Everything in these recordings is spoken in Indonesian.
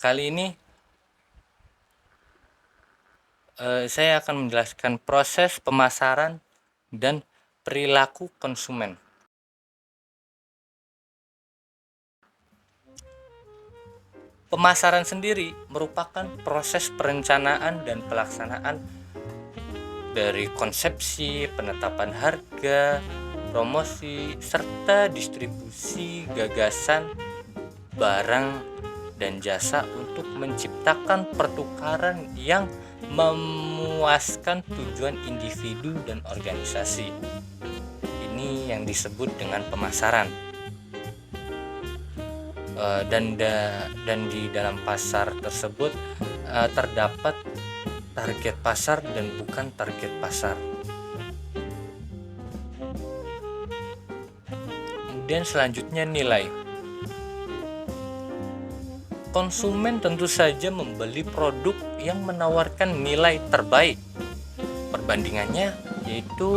Kali ini saya akan menjelaskan proses pemasaran dan perilaku konsumen. Pemasaran sendiri merupakan proses perencanaan dan pelaksanaan dari konsepsi, penetapan harga, promosi, serta distribusi gagasan, barang, dan jasa untuk menciptakan pertukaran yang memuaskan tujuan individu dan organisasi. Ini yang disebut dengan pemasaran. Dan di dalam pasar tersebut terdapat target pasar dan bukan target pasar. Kemudian selanjutnya nilai. Konsumen tentu saja membeli produk yang menawarkan nilai terbaik. Perbandingannya yaitu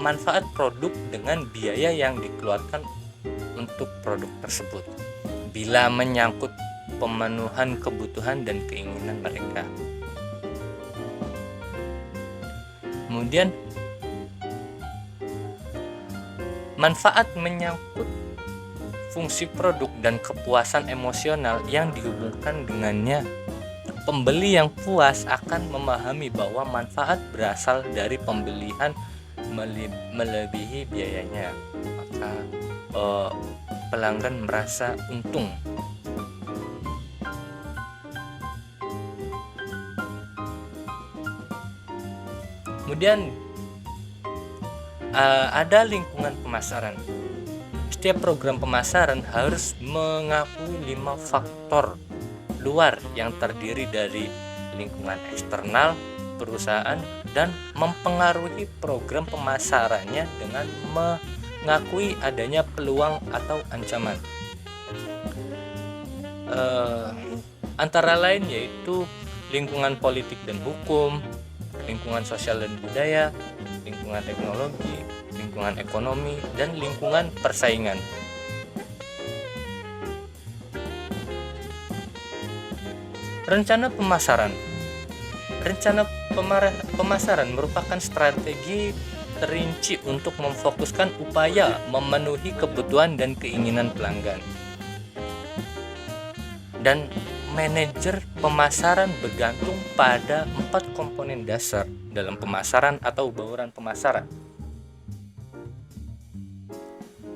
manfaat produk dengan biaya yang dikeluarkan untuk produk tersebut bila menyangkut pemenuhan kebutuhan dan keinginan mereka. Kemudian manfaat menyangkut fungsi produk dan kepuasan emosional yang dihubungkan dengannya. Pembeli yang puas akan memahami bahwa manfaat berasal dari pembelian melebihi biayanya, maka pelanggan merasa untung. Kemudian ada lingkungan pemasaran. Setiap program pemasaran harus mengakui 5 faktor luar yang terdiri dari lingkungan eksternal perusahaan dan mempengaruhi program pemasarannya dengan mengakui adanya peluang atau ancaman. Antara lain yaitu lingkungan politik dan hukum, lingkungan sosial dan budaya, lingkungan teknologi, lingkungan ekonomi, dan lingkungan persaingan. Rencana pemasaran. Rencana pemasaran merupakan strategi terinci untuk memfokuskan upaya memenuhi kebutuhan dan keinginan pelanggan. Dan manajer pemasaran bergantung pada 4 komponen dasar dalam pemasaran atau bauran pemasaran.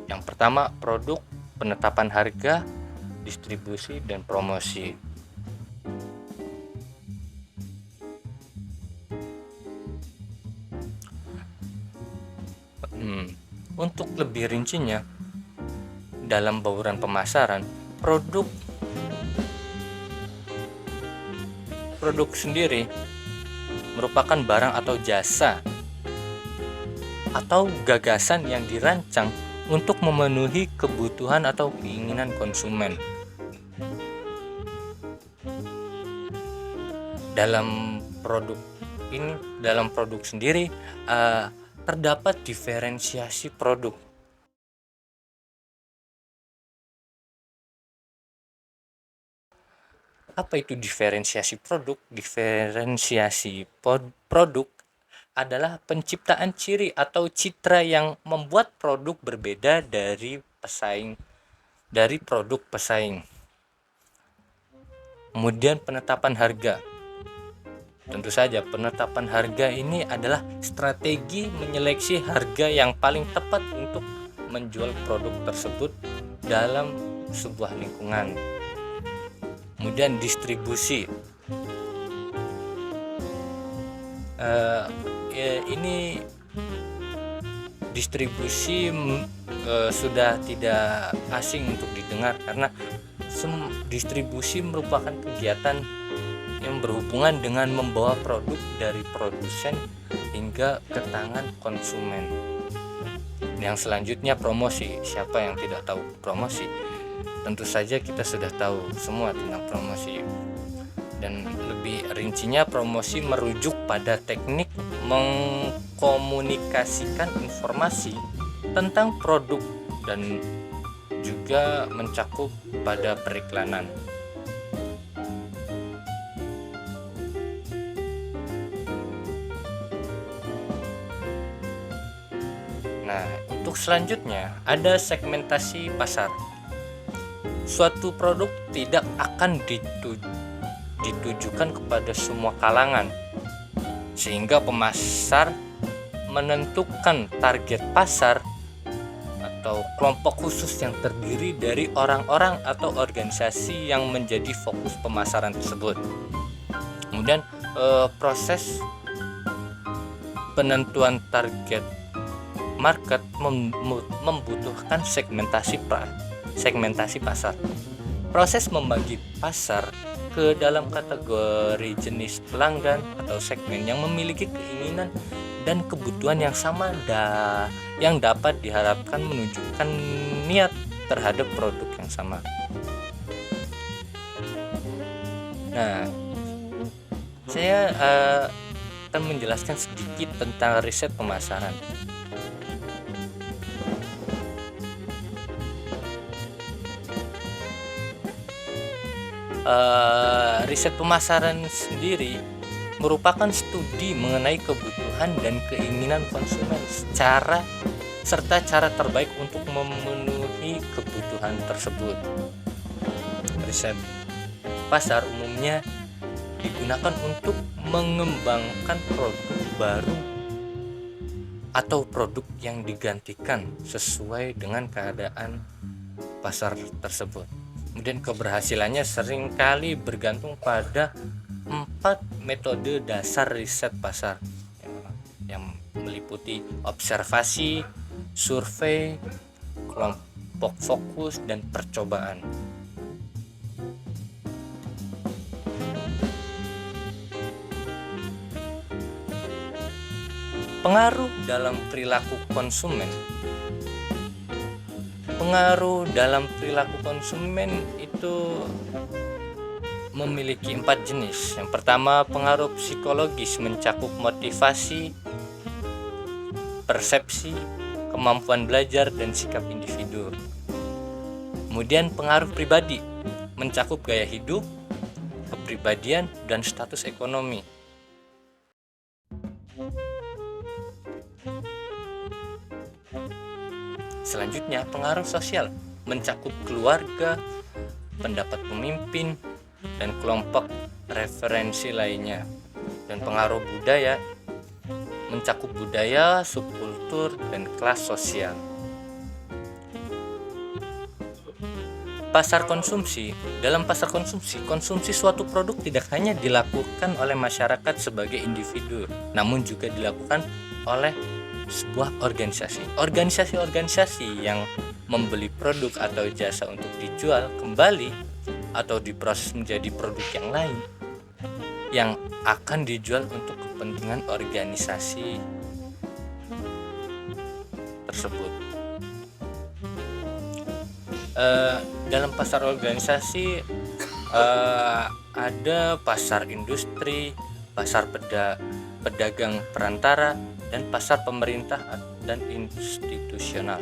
Yang pertama, produk, penetapan harga, distribusi, dan promosi. Untuk lebih rincinya, dalam bauran pemasaran, produk sendiri merupakan barang atau jasa atau gagasan yang dirancang untuk memenuhi kebutuhan atau keinginan konsumen. Dalam produk sendiri terdapat diferensiasi produk. Apa itu diferensiasi produk? Diferensiasi produk adalah penciptaan ciri atau citra yang membuat produk berbeda dari produk pesaing. Kemudian penetapan harga. Tentu saja penetapan harga ini adalah strategi menyeleksi harga yang paling tepat untuk menjual produk tersebut dalam sebuah lingkungan. Kemudian distribusi. Ini distribusi sudah tidak asing untuk didengar karena distribusi merupakan kegiatan yang berhubungan dengan membawa produk dari produsen hingga ke tangan konsumen. Yang selanjutnya promosi. Siapa yang tidak tahu promosi? Tentu saja kita sudah tahu semua tentang promosi. Dan lebih rincinya, promosi merujuk pada teknik mengkomunikasikan informasi tentang produk dan juga mencakup pada periklanan. Untuk selanjutnya ada segmentasi pasar. Suatu produk tidak akan ditujukan kepada semua kalangan, sehingga pemasar menentukan target pasar atau kelompok khusus yang terdiri dari orang-orang atau organisasi yang menjadi fokus pemasaran tersebut. Kemudian proses penentuan target market membutuhkan segmentasi pasar. Proses membagi pasar ke dalam kategori jenis pelanggan atau segmen yang memiliki keinginan dan kebutuhan yang sama yang dapat diharapkan menunjukkan niat terhadap produk yang sama. Nah, saya akan menjelaskan sedikit tentang riset pemasaran. Riset pemasaran sendiri merupakan studi mengenai kebutuhan dan keinginan konsumen serta cara terbaik untuk memenuhi kebutuhan tersebut. Riset pasar umumnya digunakan untuk mengembangkan produk baru atau produk yang digantikan sesuai dengan keadaan pasar tersebut. Kemudian keberhasilannya seringkali bergantung pada 4 metode dasar riset pasar yang meliputi observasi, survei, kelompok fokus, dan percobaan. Pengaruh dalam perilaku konsumen. Pengaruh dalam perilaku konsumen itu memiliki 4 jenis. Yang pertama, pengaruh psikologis mencakup motivasi, persepsi, kemampuan belajar, dan sikap individu. Kemudian pengaruh pribadi mencakup gaya hidup, kepribadian, dan status ekonomi. Selanjutnya, pengaruh sosial mencakup keluarga, pendapat pemimpin, dan kelompok referensi lainnya. Dan pengaruh budaya mencakup budaya, subkultur, dan kelas sosial. Pasar konsumsi. Dalam pasar konsumsi suatu produk tidak hanya dilakukan oleh masyarakat sebagai individu, namun juga dilakukan oleh sebuah organisasi yang membeli produk atau jasa untuk dijual kembali atau diproses menjadi produk yang lain yang akan dijual untuk kepentingan organisasi tersebut. Dalam pasar organisasi ada pasar industri, pasar pedagang perantara, dan pasar pemerintah dan institusional.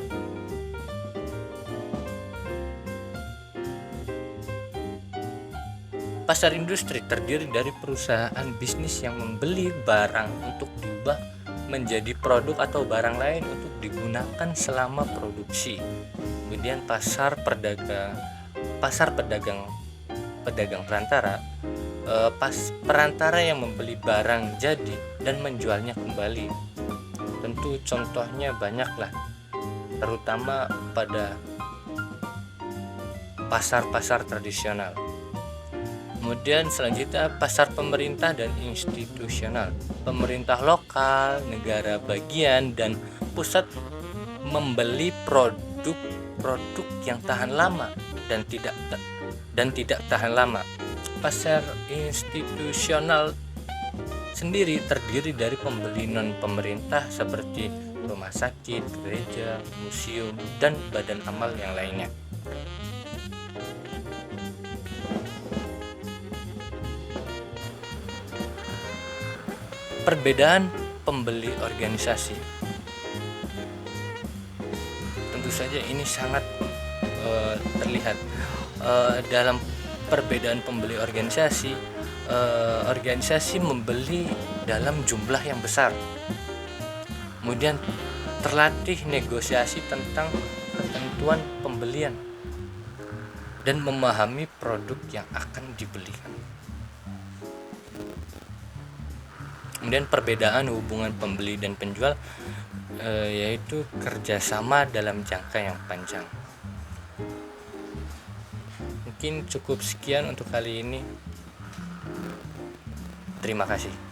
Pasar industri terdiri dari perusahaan bisnis yang membeli barang untuk diubah menjadi produk atau barang lain untuk digunakan selama produksi. Kemudian pasar pedagang perantara, perantara yang membeli barang jadi dan menjualnya kembali. Tentu contohnya banyaklah, terutama pada pasar-pasar tradisional. Kemudian selanjutnya pasar pemerintah dan institusional. Pemerintah lokal, negara bagian, dan pusat membeli produk yang tahan lama dan tidak tahan lama. Pasar institusional sendiri terdiri dari pembeli non-pemerintah seperti rumah sakit, gereja, museum, dan badan amal yang lainnya. Perbedaan pembeli organisasi. Tentu saja ini sangat terlihat dalam perbedaan pembeli organisasi. Organisasi membeli dalam jumlah yang besar. Kemudian terlatih negosiasi tentang ketentuan pembelian, dan memahami produk yang akan dibelikan. Kemudian perbedaan hubungan pembeli dan penjual yaitu kerjasama dalam jangka yang panjang. Mungkin cukup sekian untuk kali ini. Terima kasih.